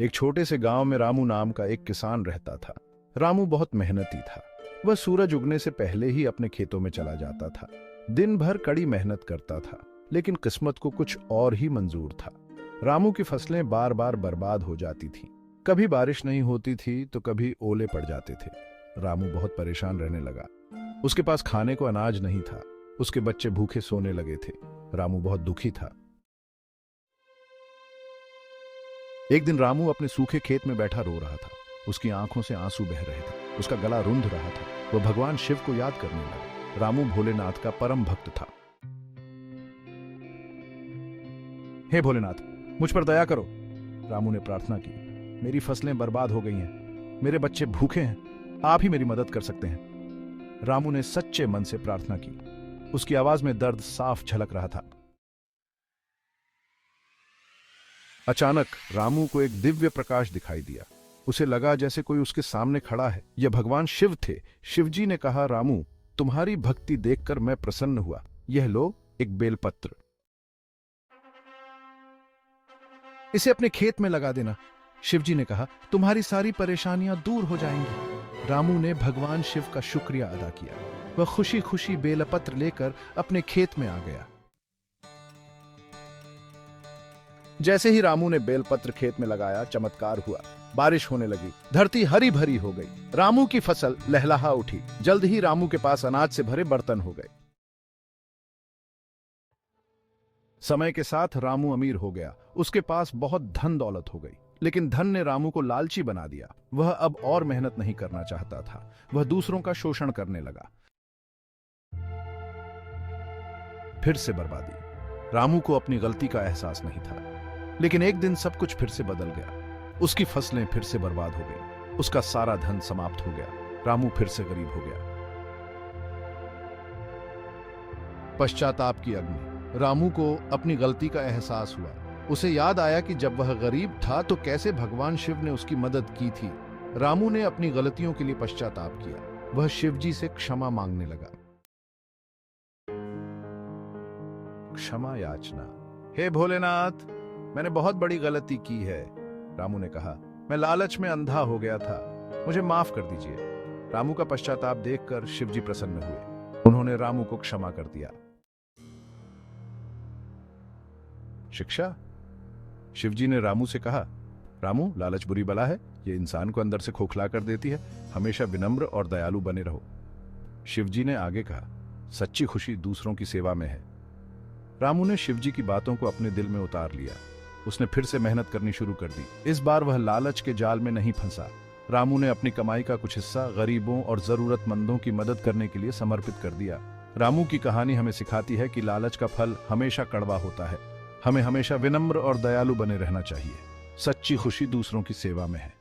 एक छोटे से गांव में रामू नाम का एक किसान रहता था। रामू बहुत मेहनती था। वह सूरज उगने से पहले ही अपने खेतों में चला जाता था। दिन भर कड़ी मेहनत करता था, लेकिन किस्मत को कुछ और ही मंजूर था। रामू की फसलें बार बार बर्बाद हो जाती थीं। कभी बारिश नहीं होती थी तो कभी ओले पड़ जाते थे। रामू बहुत परेशान रहने लगा। उसके पास खाने को अनाज नहीं था। उसके बच्चे भूखे सोने लगे थे। रामू बहुत दुखी था। एक दिन रामू अपने सूखे खेत में बैठा रो रहा था। उसकी आंखों से आंसू बह रहे थे। उसका गला रुंध रहा था। वह भगवान शिव को याद करने लगा। रामू भोलेनाथ का परम भक्त था। हे भोलेनाथ, मुझ पर दया करो, रामू ने प्रार्थना की। मेरी फसलें बर्बाद हो गई हैं। मेरे बच्चे भूखे हैं। आप ही मेरी मदद कर सकते हैं। रामू ने सच्चे मन से प्रार्थना की। उसकी आवाज में दर्द साफ झलक रहा था। अचानक रामू को एक दिव्य प्रकाश दिखाई दिया। उसे लगा जैसे कोई उसके सामने खड़ा है। यह भगवान शिव थे। शिवजी ने कहा, रामू, तुम्हारी भक्ति देखकर मैं प्रसन्न हुआ। यह लो, एक बेलपत्र। इसे अपने खेत में लगा देना। शिवजी ने कहा, तुम्हारी सारी परेशानियां दूर हो जाएंगी। रामू ने भगवान शिव का शुक्रिया अदा किया। वह खुशी खुशी बेलपत्र लेकर अपने खेत में आ गया। जैसे ही रामू ने बेलपत्र खेत में लगाया, चमत्कार हुआ। बारिश होने लगी। धरती हरी भरी हो गई। रामू की फसल लहलहा उठी। जल्द ही रामू के पास अनाज से भरे बर्तन हो गए। समय के साथ रामू अमीर हो गया। उसके पास बहुत धन दौलत हो गई। लेकिन धन ने रामू को लालची बना दिया। वह अब और मेहनत नहीं करना चाहता था। वह दूसरों का शोषण करने लगा। फिर से बर्बादी। रामू को अपनी गलती का एहसास नहीं था। लेकिन एक दिन सब कुछ फिर से बदल गया। उसकी फसलें फिर से बर्बाद हो गई। उसका सारा धन समाप्त हो गया। रामू फिर से गरीब हो गया। पश्चाताप की अग्नि। रामू को अपनी गलती का एहसास हुआ। उसे याद आया कि जब वह गरीब था तो कैसे भगवान शिव ने उसकी मदद की थी। रामू ने अपनी गलतियों के लिए पश्चाताप किया। वह शिवजी से क्षमा मांगने लगा। क्षमा याचना। हे भोलेनाथ, मैंने बहुत बड़ी गलती की है, रामू ने कहा। मैं लालच में अंधा हो गया था। मुझे माफ कर दीजिए। रामू का पश्चाताप देखकर शिवजी प्रसन्न हुए। उन्होंने रामू को क्षमा कर दिया। शिक्षा। शिवजी ने रामू से कहा, रामू, लालच बुरी बला है। यह इंसान को अंदर से खोखला कर देती है। हमेशा विनम्र और दयालु बने रहो। शिवजी ने आगे कहा, सच्ची खुशी दूसरों की सेवा में है। रामू ने शिवजी की बातों को अपने दिल में उतार लिया। उसने फिर से मेहनत करनी शुरू कर दी। इस बार वह लालच के जाल में नहीं फंसा। रामू ने अपनी कमाई का कुछ हिस्सा गरीबों और जरूरतमंदों की मदद करने के लिए समर्पित कर दिया। रामू की कहानी हमें सिखाती है कि लालच का फल हमेशा कड़वा होता है। हमें हमेशा विनम्र और दयालु बने रहना चाहिए। सच्ची खुशी दूसरों की सेवा में है।